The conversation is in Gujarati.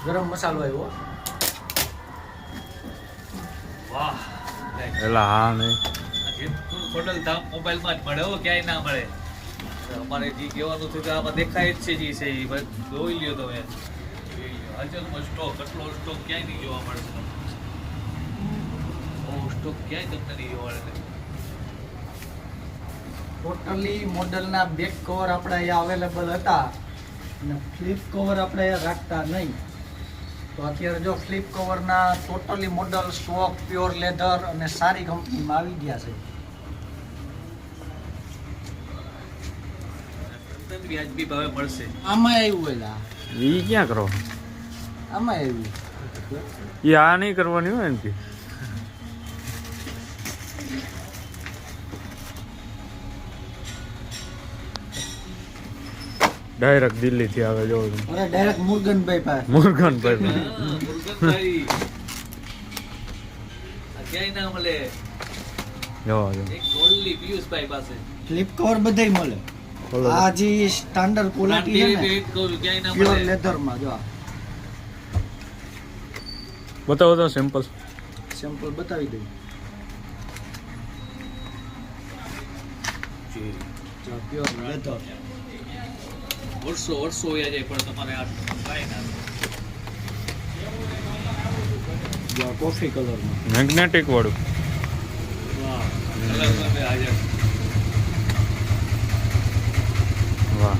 ગરમ મસાલો આવ્યો. વાહ એલા હા નહીં હોટલ ધામ મોબાઈલમાં જ મળે હો, ક્યાંય ના મળે. અમારે જે કહેવાનું થયું કે આમાં દેખાય જ છે જે છે એ જોઈ લ્યો તમે. હાજરમાં સ્ટોક કેટલો સ્ટોક ક્યાંય નહીં જોવા મળે તમને. સ્ટોક ક્યાંય તમને નહીં જોવા મળે. ટોટલી મોડલના બેક કવર આપણે અહીંયા અવેલેબલ હતા અને ફ્લિપ કવર આપણે અહીંયા રાખતા નહીં. તો અત્યારે જો ફ્લિપ કવરના totally model stock pure leather અને સારી કંપનીમાં આવી ગયા છે. તદ્દન વ્યાજબી ભાવે મળશે. આમાં આવ્યું એલા, ઈ ક્યાં કરો આમાં આવ્યું. ઈ આ નહીં કરવાની હોય ને કે ડાયરેક્ટ દિલ્હી થી આવે જો અરે ડાયરેક્ટ મુરગનભાઈ પાસે. મુરગનભાઈ મુરગનભાઈ આ ક્યાંય ના મળે. જો એક ઓનલી પિયુષભાઈ પાસે. ફ્લિપ કવર બધાય મળે. ખોલો આ જે સ્ટાન્ડર્ડ ક્વોલિટી છે ને ક્યાંય ના પ્યોર મળે. લેધરમાં જો બતાવો તો સિમ્પલ સેમ્પલ બતાવી દઉં. જો પ્યોર લેધર. વર્ષો વયા જાય પણ તમારે આ કાંઈ ના થાય. જો કોફી કલરમાં. મેગ્નેટિક વાળું વાહ કલરમાં બે હાજર. વાહ